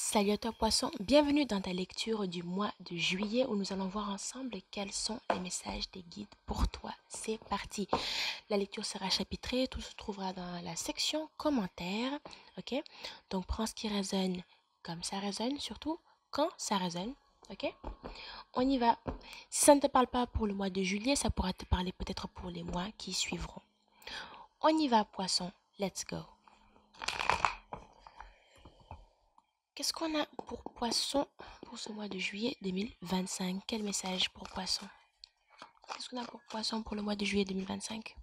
Salut à toi poisson, bienvenue dans ta lecture du mois de juillet où nous allons voir ensemble quels sont les messages des guides pour toi. C'est parti. La lecture sera chapitrée, tout se trouvera dans la section commentaires. Ok? Donc prends ce qui résonne comme ça résonne, surtout quand ça résonne. Ok? On y va. Si ça ne te parle pas pour le mois de juillet, ça pourra te parler peut-être pour les mois qui suivront. On y va poisson, let's go. Qu'est-ce qu'on a pour poisson pour ce mois de juillet 2025? Quel message pour poisson? Qu'est-ce qu'on a pour poisson pour le mois de juillet 2025?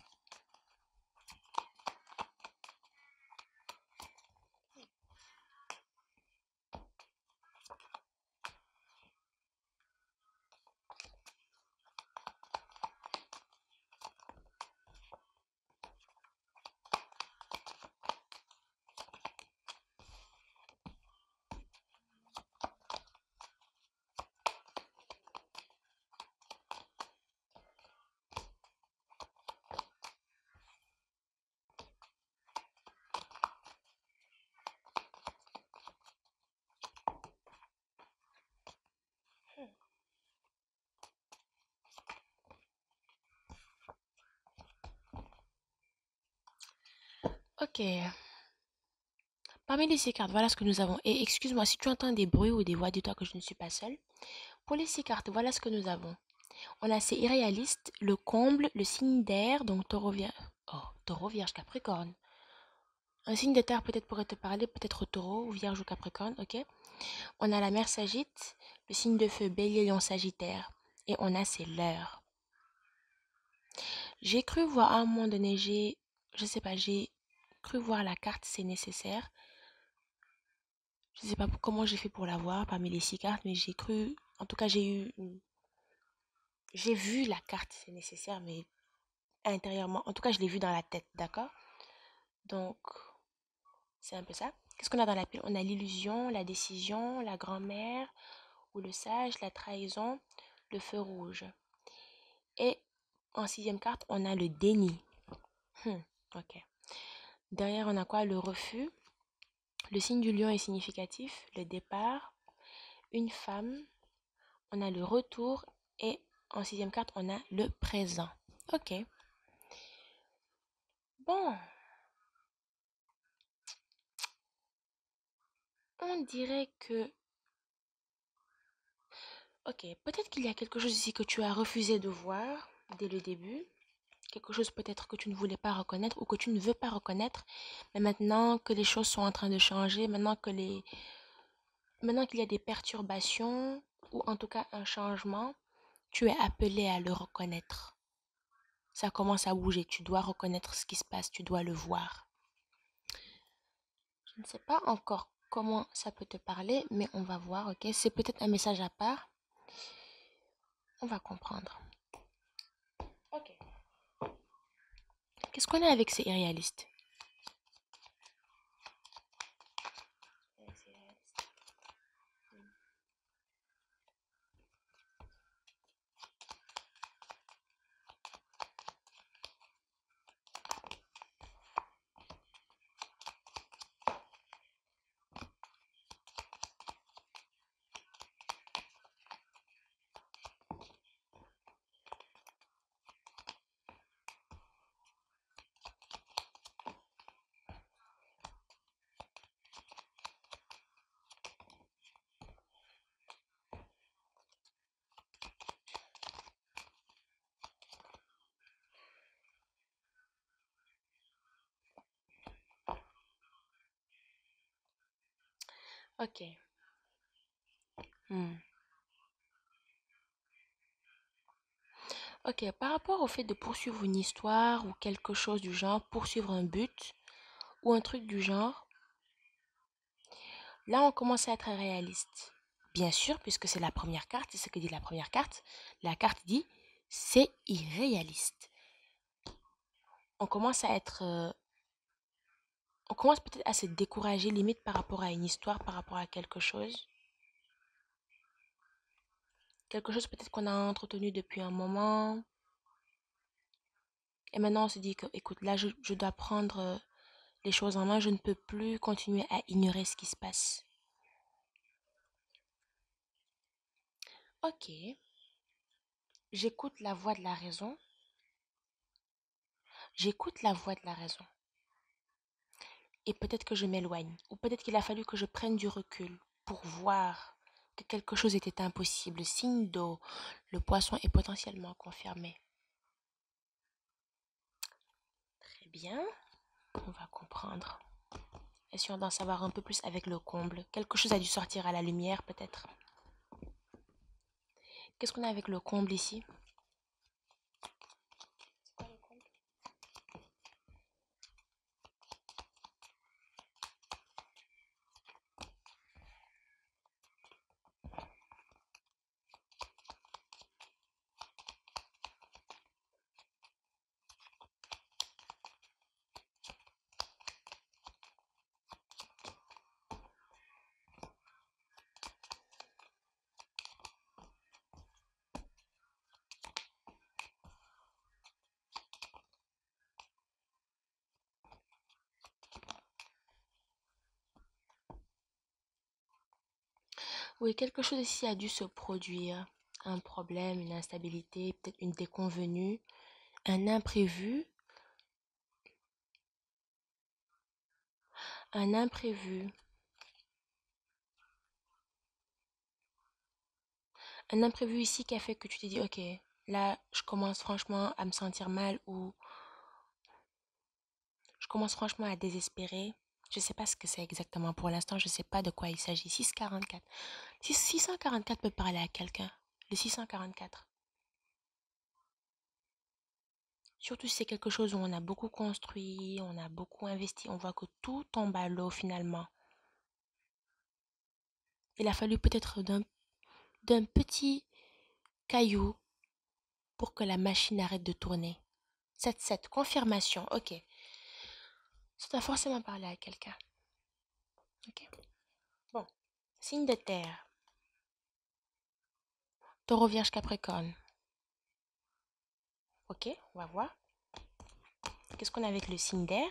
Ok. Parmi les six cartes, voilà ce que nous avons. Et excuse-moi si tu entends des bruits ou des voix, dis-toi que je ne suis pas seule. Pour les six cartes, voilà ce que nous avons. On a c'est irréaliste, le comble, le signe d'air, donc taureau vierge. Oh, taureau, vierge, capricorne. Un signe de terre peut-être pourrait te parler, peut-être taureau ou vierge ou capricorne, ok? On a la mer Sagitte, le signe de feu bélier, lion, sagittaire. Et on a c'est l'heure. J'ai cru voir à un moment donné, je sais pas, j'ai cru voir la carte, c'est nécessaire. Je sais pas comment j'ai fait pour la voir parmi les six cartes, mais j'ai cru, en tout cas j'ai vu la carte, c'est nécessaire, mais intérieurement, en tout cas je l'ai vu dans la tête, d'accord? Donc, c'est un peu ça. Qu'est-ce qu'on a dans la pile? On a l'illusion, la décision, la grand-mère, ou le sage, la trahison, le feu rouge. Et en sixième carte, on a le déni. Ok. Derrière, on a quoi? Le refus. Le signe du lion est significatif, le départ, une femme, on a le retour et en sixième carte, on a le présent. Ok. Bon, on dirait que... Ok, peut-être qu'il y a quelque chose ici que tu as refusé de voir dès le début. Quelque chose peut-être que tu ne voulais pas reconnaître ou que tu ne veux pas reconnaître. Mais maintenant que les choses sont en train de changer, maintenant qu'il y a des perturbations ou en tout cas un changement, tu es appelé à le reconnaître. Ça commence à bouger. Tu dois reconnaître ce qui se passe. Tu dois le voir. Je ne sais pas encore comment ça peut te parler, mais on va voir, ok? C'est peut-être un message à part. On va comprendre. Ok. Qu'est-ce qu'on a avec ces irréalistes? Ok. Hmm. Ok, par rapport au fait de poursuivre une histoire ou quelque chose du genre, poursuivre un but ou un truc du genre, là on commence à être réaliste. Bien sûr, puisque c'est la première carte, c'est ce que dit la première carte. La carte dit c'est irréaliste. On commence à être on commence peut-être à se décourager limite par rapport à une histoire, par rapport à quelque chose. Quelque chose peut-être qu'on a entretenu depuis un moment. Et maintenant on se dit que, écoute, là je dois prendre les choses en main, je ne peux plus continuer à ignorer ce qui se passe. Ok, j'écoute la voix de la raison. J'écoute la voix de la raison. Et peut-être que je m'éloigne. Ou peut-être qu'il a fallu que je prenne du recul pour voir que quelque chose était impossible. Signe d'eau. Le poisson est potentiellement confirmé. Très bien, on va comprendre. Essayons d'en savoir un peu plus avec le comble. Quelque chose a dû sortir à la lumière, peut-être. Qu'est-ce qu'on a avec le comble ici? Oui, quelque chose ici a dû se produire. Un problème, une instabilité, peut-être une déconvenue, un imprévu, un imprévu, un imprévu ici qui a fait que tu t'es dit, ok, là, je commence franchement à me sentir mal ou je commence franchement à désespérer. Je ne sais pas ce que c'est exactement pour l'instant, je ne sais pas de quoi il s'agit. 644. 644 peut parler à quelqu'un. Le 644. Surtout si c'est quelque chose où on a beaucoup construit, on a beaucoup investi, on voit que tout tombe à l'eau finalement. Il a fallu peut-être d'un petit caillou pour que la machine arrête de tourner. 7-7, confirmation, ok. Ça doit forcément parler à quelqu'un. Ok. Bon, signe de terre. Taureau, Vierge, Capricorne. Ok, on va voir. Qu'est-ce qu'on a avec le signe d'air?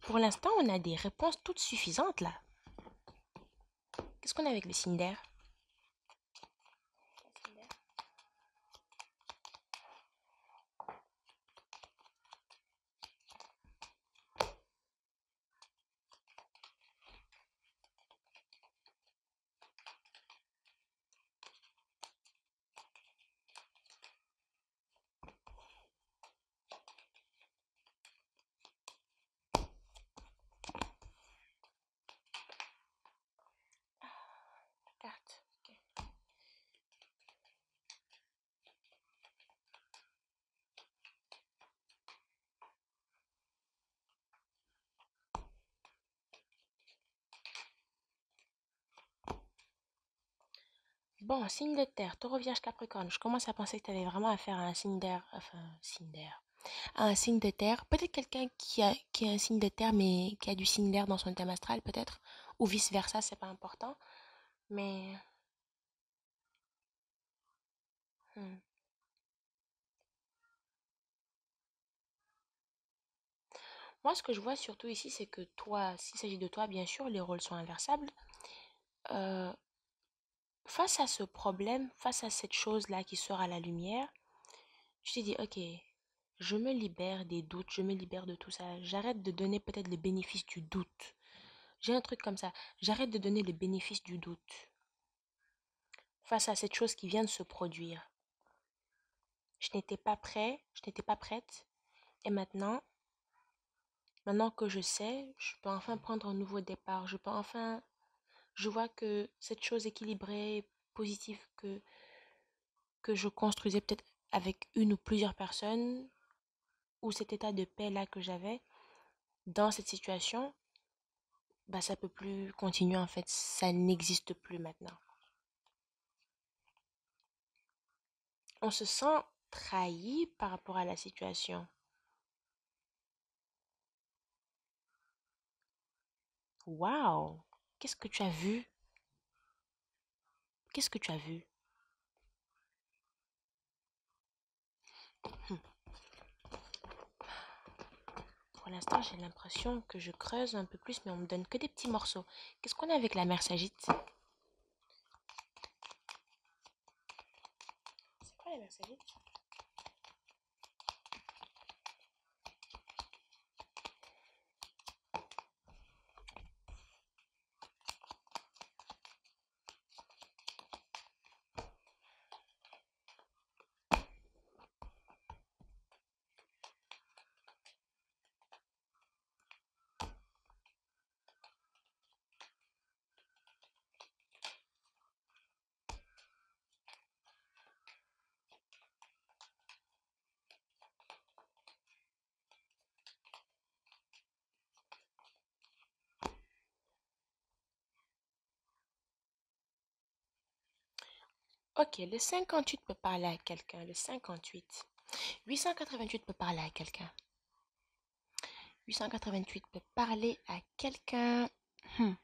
Pour l'instant, on a des réponses toutes suffisantes là. Qu'est-ce qu'on a avec le signe d'air? Carte. Ok. Bon, signe de terre, taureau, vierge, capricorne. Je commence à penser que tu avais vraiment affaire à un signe d'air. Enfin, signe d'air. À un signe de terre. Peut-être quelqu'un qui a un signe de terre, mais qui a du signe d'air dans son thème astral, peut-être. Ou vice-versa, c'est pas important. Mais. hmm. Moi, ce que je vois surtout ici, c'est que toi, s'il s'agit de toi, bien sûr, les rôles sont inversables. Euh, Face à ce problème, face à cette chose-là qui sort à la lumière, tu t'es dit, ok, je me libère des doutes, je me libère de tout ça. J'arrête de donner peut-être le bénéfice du doute. J'ai un truc comme ça. J'arrête de donner le bénéfice du doute face à cette chose qui vient de se produire. Je n'étais pas prêt, je n'étais pas prête. Et maintenant que je sais, je peux enfin prendre un nouveau départ. Je peux enfin, je vois que cette chose équilibrée, positive que je construisais peut-être avec une ou plusieurs personnes, ou cet état de paix là que j'avais dans cette situation, bah ça peut plus continuer en fait, ça n'existe plus maintenant. On se sent trahi par rapport à la situation. Waouh! Qu'est-ce que tu as vu? Qu'est-ce que tu as vu? Hmm. Pour l'instant, j'ai l'impression que je creuse un peu plus, mais on me donne que des petits morceaux. Qu'est-ce qu'on a avec la mer Sagite? mère sagite. Ok, le 58 peut parler à quelqu'un. Le 58. 888 peut parler à quelqu'un. 888 peut parler à quelqu'un. Hmm,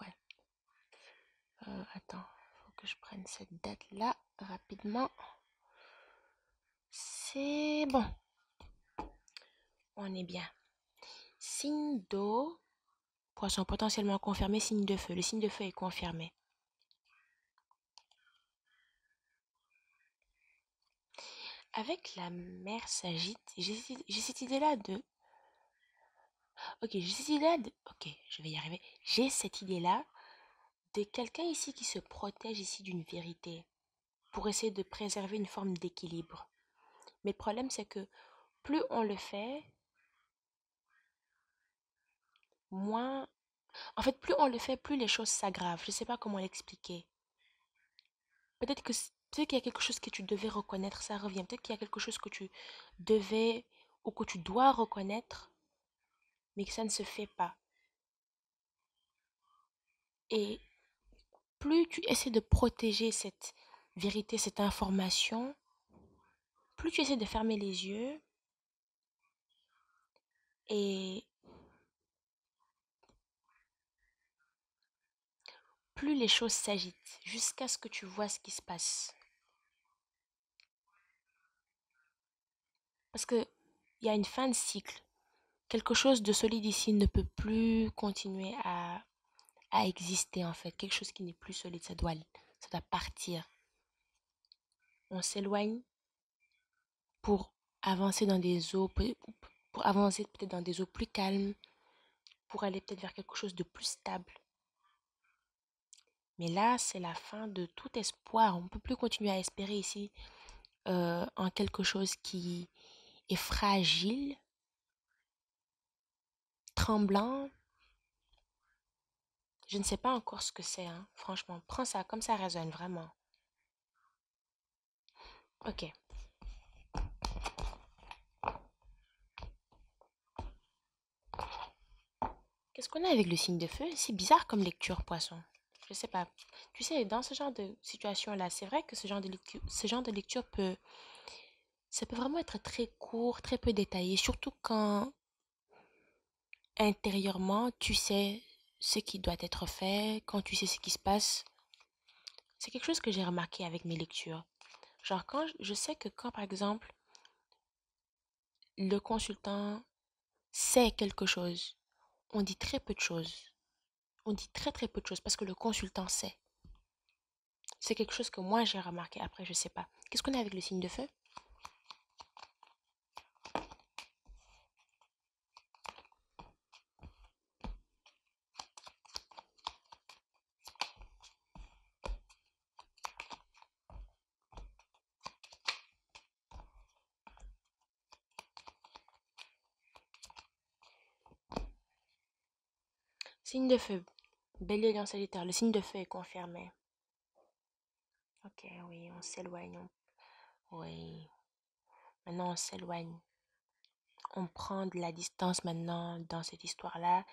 ouais. Attends, faut que je prenne cette date-là rapidement. C'est bon, on est bien. Signe d'eau, poisson potentiellement confirmé, signe de feu. Le signe de feu est confirmé. Avec la mer s'agite, j'ai cette idée-là de... Ok, j'ai cette idée-là de... Ok, je vais y arriver. J'ai cette idée-là de quelqu'un ici qui se protège ici d'une vérité pour essayer de préserver une forme d'équilibre. Mais le problème, c'est que plus on le fait, moins... En fait, plus on le fait, plus les choses s'aggravent. Je ne sais pas comment l'expliquer. Peut-être qu'il y a quelque chose que tu devais reconnaître, ça revient. Peut-être qu'il y a quelque chose que tu devais ou que tu dois reconnaître, mais que ça ne se fait pas. Et plus tu essaies de protéger cette vérité, cette information, plus tu essaies de fermer les yeux et plus les choses s'agitent jusqu'à ce que tu vois ce qui se passe. Parce que il y a une fin de cycle. Quelque chose de solide ici ne peut plus continuer à exister en fait. Quelque chose qui n'est plus solide, ça doit partir. On s'éloigne pour avancer dans des eaux, pour avancer peut-être dans des eaux plus calmes, pour aller peut-être vers quelque chose de plus stable. Mais là, c'est la fin de tout espoir. On ne peut plus continuer à espérer ici en quelque chose qui est fragile, tremblant. Je ne sais pas encore ce que c'est, hein. Franchement, prends ça comme ça résonne vraiment. Ok. Qu'est-ce qu'on a avec le signe de feu? C'est bizarre comme lecture, poisson. Je sais pas. Tu sais, dans ce genre de situation-là, c'est vrai que ce genre de lecture ça peut vraiment être très court, très peu détaillé, surtout quand intérieurement, tu sais ce qui doit être fait, quand tu sais ce qui se passe. C'est quelque chose que j'ai remarqué avec mes lectures. Genre, quand je sais que quand, par exemple, le consultant sait quelque chose, on dit très peu de choses. On dit très très peu de choses parce que le consultant sait. C'est quelque chose que moi j'ai remarqué. Après, je sais pas. Qu'est-ce qu'on a avec le signe de feu? Signe de feu. Bélier, Lion, Sagittaire. Le signe de feu est confirmé. Ok, oui, on s'éloigne. Oui, maintenant on s'éloigne. On prend de la distance maintenant dans cette histoire-là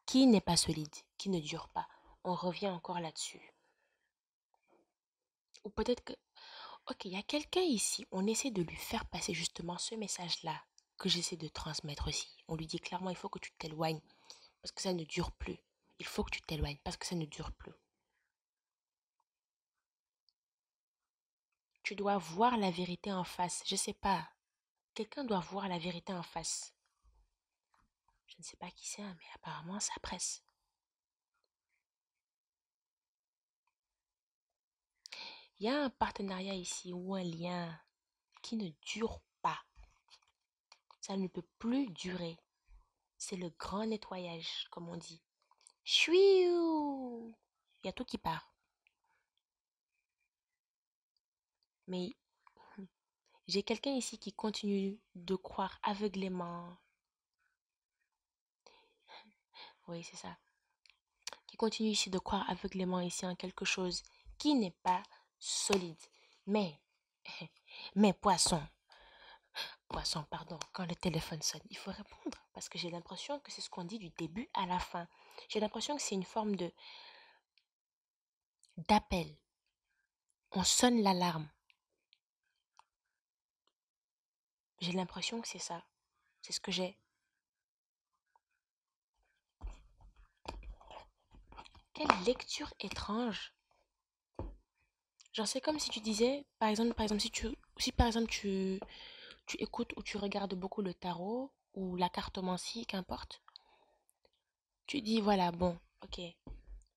qui n'est pas solide, qui ne dure pas. On revient encore là-dessus. Ou peut-être que, ok, il y a quelqu'un ici, on essaie de lui faire passer justement ce message-là que j'essaie de transmettre aussi. On lui dit clairement, il faut que tu t'éloignes parce que ça ne dure plus. Il faut que tu t'éloignes parce que ça ne dure plus. Tu dois voir la vérité en face. Je sais pas. Quelqu'un doit voir la vérité en face. Je ne sais pas qui c'est, hein, mais apparemment ça presse. Il y a un partenariat ici ou un lien qui ne dure pas. Ça ne peut plus durer. C'est le grand nettoyage, comme on dit. Chouiou! Il y a tout qui part. Mais j'ai quelqu'un ici qui continue de croire aveuglément. Oui, c'est ça. Qui continue ici de croire aveuglément ici en quelque chose qui n'est pas solide. Mais, mais poisson, pardon, quand le téléphone sonne, il faut répondre parce que j'ai l'impression que c'est ce qu'on dit du début à la fin. J'ai l'impression que c'est une forme de d'appel. On sonne l'alarme. J'ai l'impression que c'est ça. C'est ce que j'ai. Quelle lecture étrange. Genre, c'est comme si tu disais, par exemple, si par exemple tu écoutes ou tu regardes beaucoup le tarot ou la cartomancie, qu'importe, tu dis, voilà, bon, ok,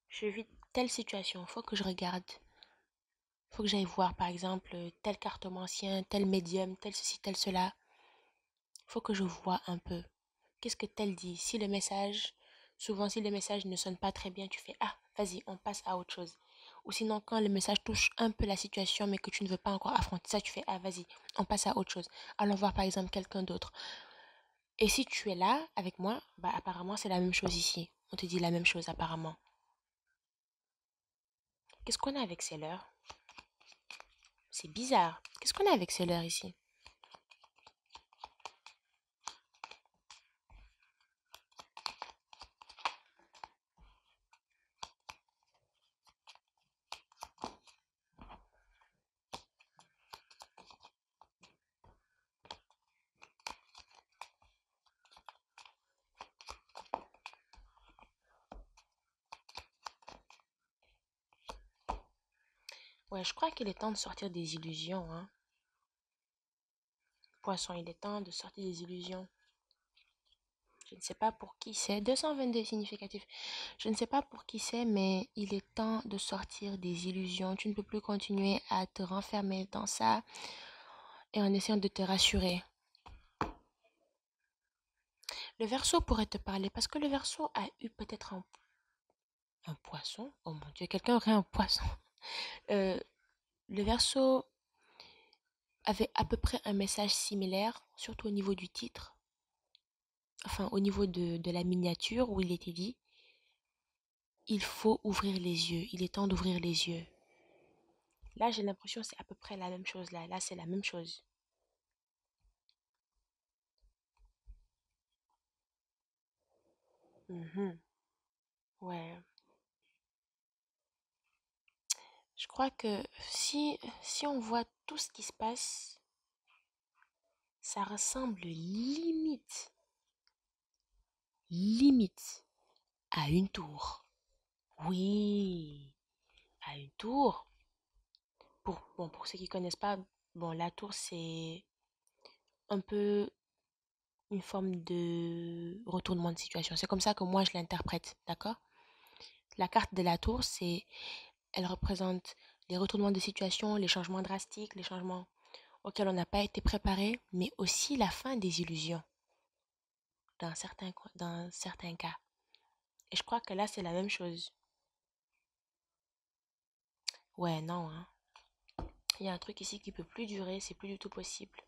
je vis telle situation, faut que je regarde, faut que j'aille voir, par exemple, tel cartomancien, tel médium, tel ceci, tel cela, faut que je vois un peu. Qu'est-ce que tel dit? Si le message, souvent si le message ne sonne pas très bien, tu fais, ah, vas-y, on passe à autre chose. Ou sinon, quand le message touche un peu la situation, mais que tu ne veux pas encore affronter ça, tu fais, ah, vas-y, on passe à autre chose. Allons voir, par exemple, quelqu'un d'autre. Et si tu es là avec moi, bah apparemment c'est la même chose ici. On te dit la même chose apparemment. Qu'est-ce qu'on a avec ces leurs? C'est bizarre. Qu'est-ce qu'on a avec ces leurs ici? Ouais, je crois qu'il est temps de sortir des illusions, hein. Poisson, il est temps de sortir des illusions. Je ne sais pas pour qui c'est. 222 significatif. Je ne sais pas pour qui c'est, mais il est temps de sortir des illusions. Tu ne peux plus continuer à te renfermer dans ça et en essayant de te rassurer. Le verso pourrait te parler parce que le verso a eu peut-être un poisson. Oh mon Dieu, quelqu'un aurait un poisson. Euh, le verso avait à peu près un message similaire, surtout au niveau du titre, enfin au niveau de la miniature où il était dit, il faut ouvrir les yeux, il est temps d'ouvrir les yeux. Là, j'ai l'impression que c'est à peu près la même chose là. Là, c'est la même chose. Mhm. Ouais. Je crois que si on voit tout ce qui se passe, ça ressemble limite à une tour. Oui, à une tour. Pour ceux qui connaissent pas, bon, la tour, c'est un peu une forme de retournement de situation. C'est comme ça que moi je l'interprète, d'accord? La carte de la tour, elle représente les retournements de situation, les changements drastiques, les changements auxquels on n'a pas été préparé, mais aussi la fin des illusions dans certains cas. Et je crois que là, c'est la même chose. Ouais, non, hein. Il y a un truc ici qui peut plus durer, c'est plus du tout possible.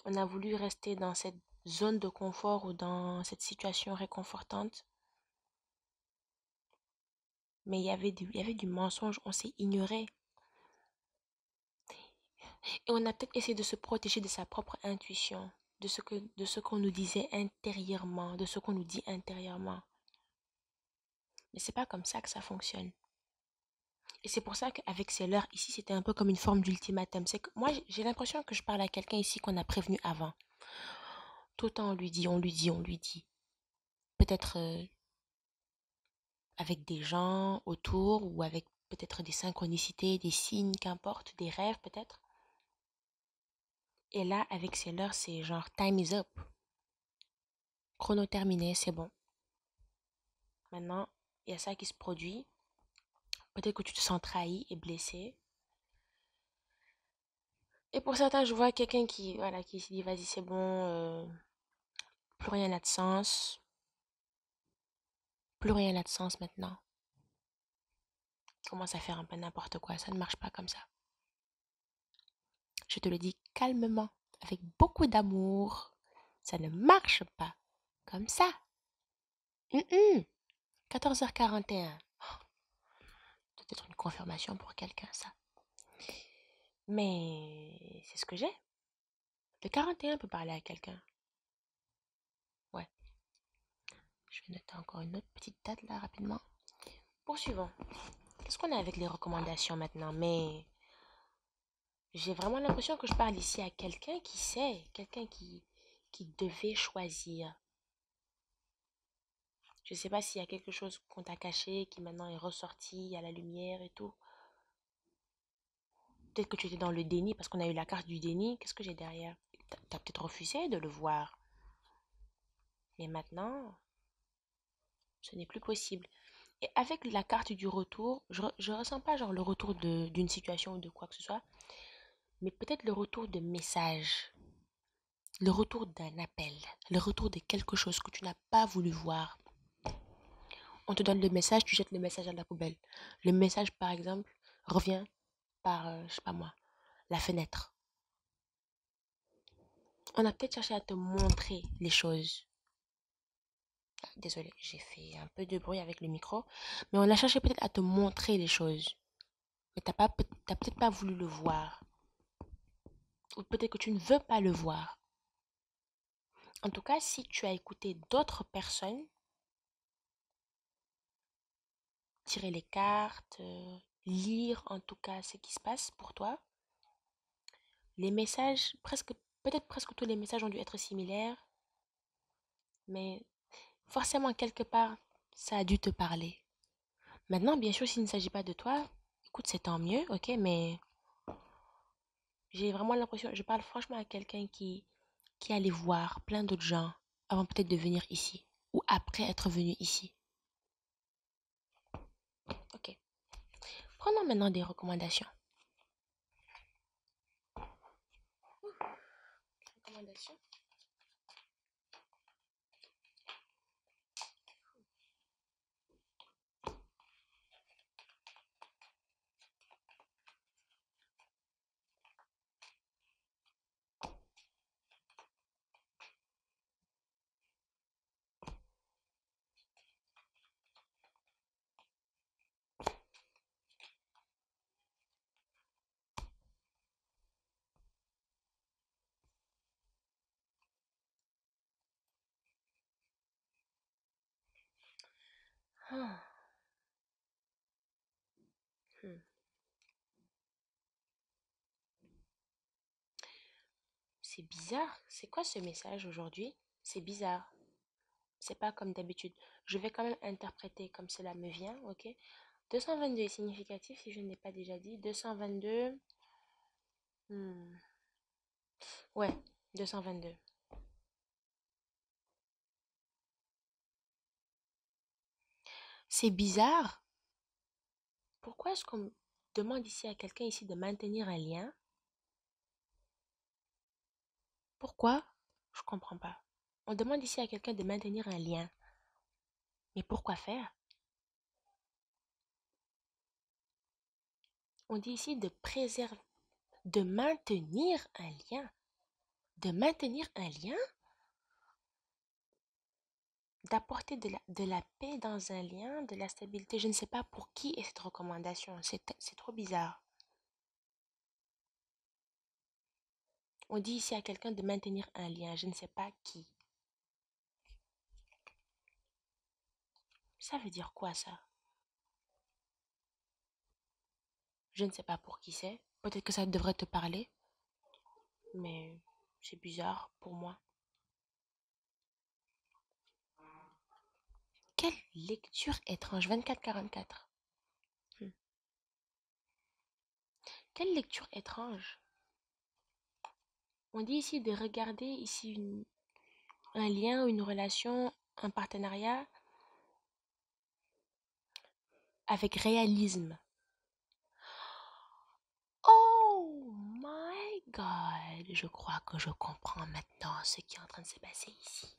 On a voulu rester dans cette zone de confort ou dans cette situation réconfortante, mais il y avait du mensonge, on s'est ignoré. Et on a peut-être essayé de se protéger de sa propre intuition, de ce qu'on nous disait intérieurement, de ce qu'on nous dit intérieurement. Mais c'est pas comme ça que ça fonctionne. Et c'est pour ça qu'avec ces leurs ici, c'était un peu comme une forme d'ultimatum. C'est que moi, j'ai l'impression que je parle à quelqu'un ici qu'on a prévenu avant. Tout le temps, on lui dit, on lui dit, on lui dit. Peut-être avec des gens autour ou avec peut-être des synchronicités, des signes, qu'importe, des rêves peut-être. Et là, avec ces leurs, c'est genre time is up. Chrono terminé, c'est bon. Maintenant, il y a ça qui se produit. Peut-être que tu te sens trahi et blessé. Et pour certains, je vois quelqu'un qui, voilà, qui se dit, vas-y, c'est bon, plus rien n'a de sens. Plus rien n'a de sens maintenant. Commence à faire un peu n'importe quoi. Ça ne marche pas comme ça. Je te le dis calmement, avec beaucoup d'amour. Ça ne marche pas comme ça. 14h41. Peut-être une confirmation pour quelqu'un, ça. Mais c'est ce que j'ai. Le 41 peut parler à quelqu'un. Ouais. Je vais noter encore une autre petite date là rapidement. Poursuivons. Qu'est-ce qu'on a avec les recommandations maintenant? Mais j'ai vraiment l'impression que je parle ici à quelqu'un qui sait, quelqu'un qui devait choisir. Je ne sais pas s'il y a quelque chose qu'on t'a caché, qui maintenant est ressorti à la lumière et tout. Peut-être que tu étais dans le déni parce qu'on a eu la carte du déni. Qu'est-ce que j'ai derrière? T'as peut-être refusé de le voir. Mais maintenant, ce n'est plus possible. Et avec la carte du retour, je ressens pas genre le retour d'une situation ou de quoi que ce soit, mais peut-être le retour de message, le retour d'un appel, le retour de quelque chose que tu n'as pas voulu voir. On te donne le message, tu jettes le message à la poubelle. Le message, par exemple, revient par, je sais pas moi, la fenêtre. On a peut-être cherché à te montrer les choses. Ah, désolée, j'ai fait un peu de bruit avec le micro, mais on a cherché peut-être à te montrer les choses. Mais t'as peut-être pas voulu le voir. Ou peut-être que tu ne veux pas le voir. En tout cas, si tu as écouté d'autres personnes, tirer les cartes, lire en tout cas ce qui se passe pour toi, les messages, peut-être presque tous les messages ont dû être similaires, mais forcément quelque part, ça a dû te parler. Maintenant, bien sûr, s'il ne s'agit pas de toi, écoute, c'est tant mieux, ok, mais j'ai vraiment l'impression, je parle franchement à quelqu'un qui allait voir plein d'autres gens avant peut-être de venir ici, ou après être venu ici. Ok. Prenons maintenant des recommandations. Recommandations. Ah, hmm. C'est bizarre. C'est quoi ce message aujourd'hui? C'est bizarre. C'est pas comme d'habitude. Je vais quand même interpréter comme cela me vient, ok? 222 est significatif si je ne l'ai pas déjà dit. 222. hmm, Ouais, 222. C'est bizarre. Pourquoi est-ce qu'on demande ici à quelqu'un ici de maintenir un lien? Pourquoi? Je comprends pas. On demande ici à quelqu'un de maintenir un lien. Mais pourquoi faire? On dit ici de préserver, de maintenir un lien. De maintenir un lien? D'apporter de la paix dans un lien, de la stabilité. Je ne sais pas pour qui est cette recommandation. C'est trop bizarre. On dit ici à quelqu'un de maintenir un lien. Je ne sais pas qui. Ça veut dire quoi ça? Je ne sais pas pour qui c'est. Peut-être que ça devrait te parler. Mais c'est bizarre pour moi. Quelle lecture étrange. 24-44. Hmm. Quelle lecture étrange. On dit ici de regarder ici un lien, une relation, un partenariat avec réalisme. God, je crois que je comprends maintenant ce qui est en train de se passer ici.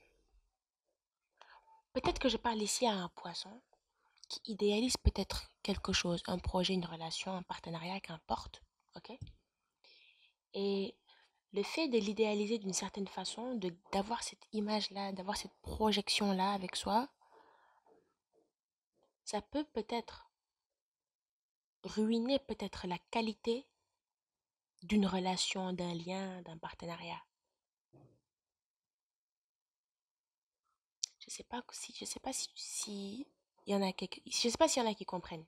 Peut-être que je parle ici à un poisson qui idéalise peut-être quelque chose, un projet, une relation, un partenariat, qu'importe, ok? Et le fait de l'idéaliser d'une certaine façon, d'avoir cette image-là, d'avoir cette projection-là avec soi, ça peut peut-être ruiner peut-être la qualité d'une relation, d'un lien, d'un partenariat. Je sais pas si il y en a je sais pas s'il y en a qui comprennent.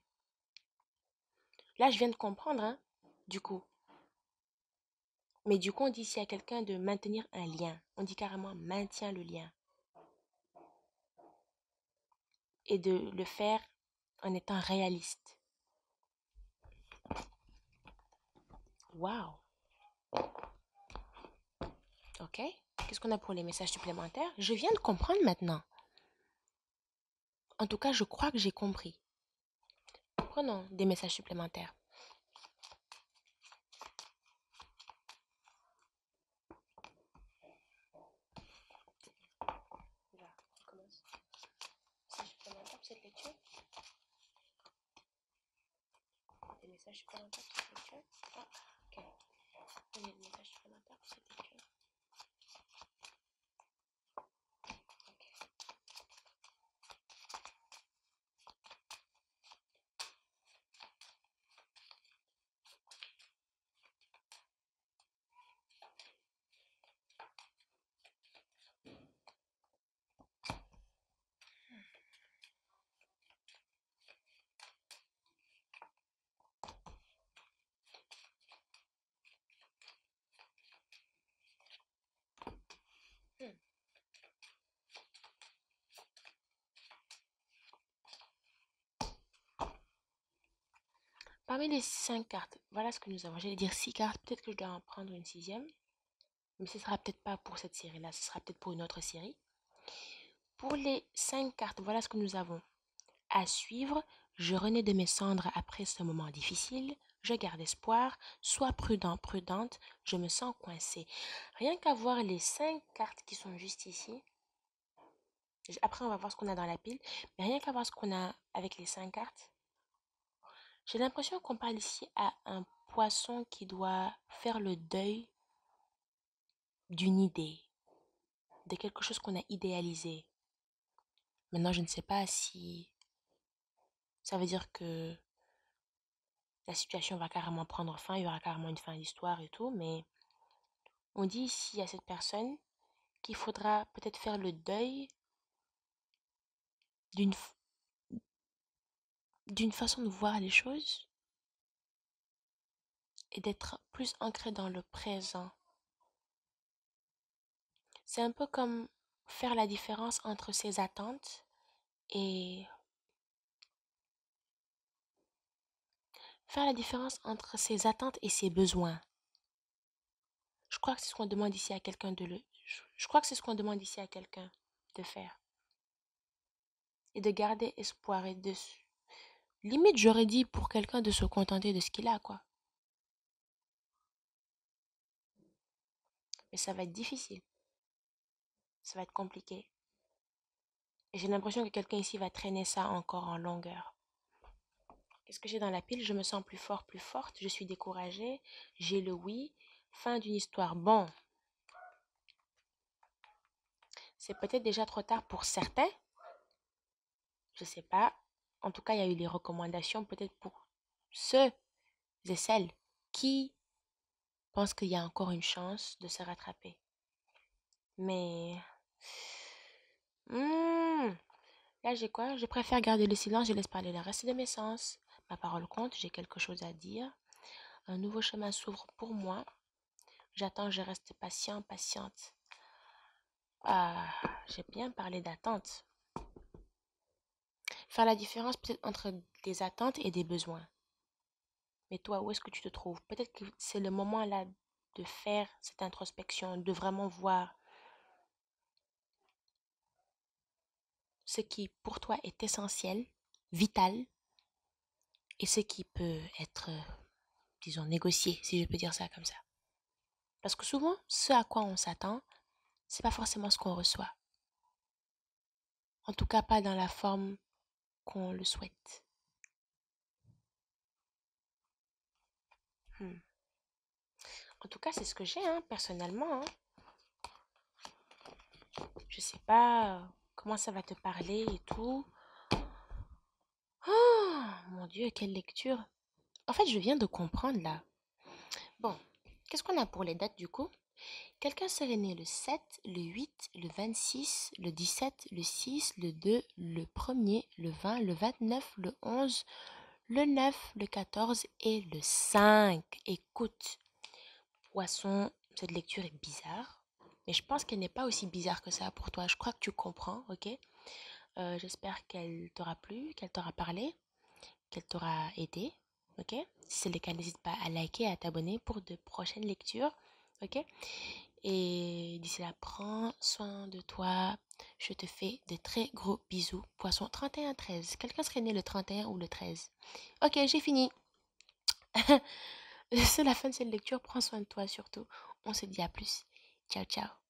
Là, je viens de comprendre, hein, du coup. Mais du coup, on dit ici à quelqu'un de maintenir un lien. On dit carrément maintient le lien. Et de le faire en étant réaliste. Waouh! Ok? Qu'est-ce qu'on a pour les messages supplémentaires? Je viens de comprendre maintenant. En tout cas, je crois que j'ai compris. Prenons des messages supplémentaires. Là, on commence. Messages supplémentaires pour cette lecture? Des messages supplémentaires pour cette lecture? Ah, ok. On a des messages supplémentaires pour cette lecture. Hmm. Parmi les 5 cartes, voilà ce que nous avons. J'allais dire 6 cartes, peut-être que je dois en prendre une sixième, mais ce sera peut-être pas pour cette série-là, ce sera peut-être pour une autre série. Pour les 5 cartes, voilà ce que nous avons. À suivre, je renais de mes cendres après ce moment difficile, je garde espoir, sois prudent, prudente, je me sens coincée. Rien qu'à voir les 5 cartes qui sont juste ici, après on va voir ce qu'on a dans la pile, mais rien qu'à voir ce qu'on a avec les 5 cartes, j'ai l'impression qu'on parle ici à un poisson qui doit faire le deuil d'une idée, de quelque chose qu'on a idéalisé. Maintenant, je ne sais pas si ça veut dire que la situation va carrément prendre fin, il y aura carrément une fin d'histoire et tout, mais on dit ici à cette personne qu'il faudra peut-être faire le deuil d'une d'une façon de voir les choses et d'être plus ancré dans le présent. C'est un peu comme faire la différence entre ses attentes et faire la différence entre ses attentes et ses besoins. Je crois que c'est ce qu'on demande ici à quelqu'un je crois que c'est ce qu'on demande ici à quelqu'un de faire. Et de garder espoir et limite, j'aurais dit pour quelqu'un de se contenter de ce qu'il a, quoi. Mais ça va être difficile. Ça va être compliqué. Et j'ai l'impression que quelqu'un ici va traîner ça encore en longueur. Qu'est-ce que j'ai dans la pile? Je me sens plus fort, plus forte. Je suis découragée. J'ai le oui. Fin d'une histoire. Bon, c'est peut-être déjà trop tard pour certains. Je sais pas. En tout cas, il y a eu les recommandations peut-être pour ceux et celles qui pensent qu'il y a encore une chance de se rattraper. Mais hmm, là, j'ai quoi? Je préfère garder le silence, je laisse parler le reste de mes sens. Ma parole compte, j'ai quelque chose à dire. Un nouveau chemin s'ouvre pour moi. J'attends, je reste patient, patiente. Ah, j'ai bien parlé d'attente. Faire la différence peut-être entre des attentes et des besoins. Mais toi, où est-ce que tu te trouves? Peut-être que c'est le moment là de faire cette introspection, de vraiment voir ce qui pour toi est essentiel, vital, et ce qui peut être, disons, négocié, si je peux dire ça comme ça. Parce que souvent, ce à quoi on s'attend, c'est pas forcément ce qu'on reçoit. En tout cas, pas dans la forme qu'on le souhaite. Hmm. En tout cas, c'est ce que j'ai, hein, personnellement, hein. Je sais pas comment ça va te parler et tout. Oh, mon Dieu, quelle lecture. En fait, je viens de comprendre là. Bon, qu'est-ce qu'on a pour les dates du coup? Quelqu'un serait né le 7, le 8, le 26, le 17, le 6, le 2, le premier, le 20, le 29, le 11, le 9, le 14 et le 5. Écoute, poisson, cette lecture est bizarre, mais je pense qu'elle n'est pas aussi bizarre que ça pour toi. Je crois que tu comprends, ok? J'espère qu'elle t'aura plu, qu'elle t'aura parlé, qu'elle t'aura aidé, ok? Si c'est le cas, n'hésite pas à liker et à t'abonner pour de prochaines lectures, ok? Et d'ici là, prends soin de toi. Je te fais de très gros bisous. Poisson 31-13. Quelqu'un serait né le 31 ou le 13? Ok, j'ai fini. C'est la fin de cette lecture. Prends soin de toi surtout. On se dit à plus. Ciao, ciao.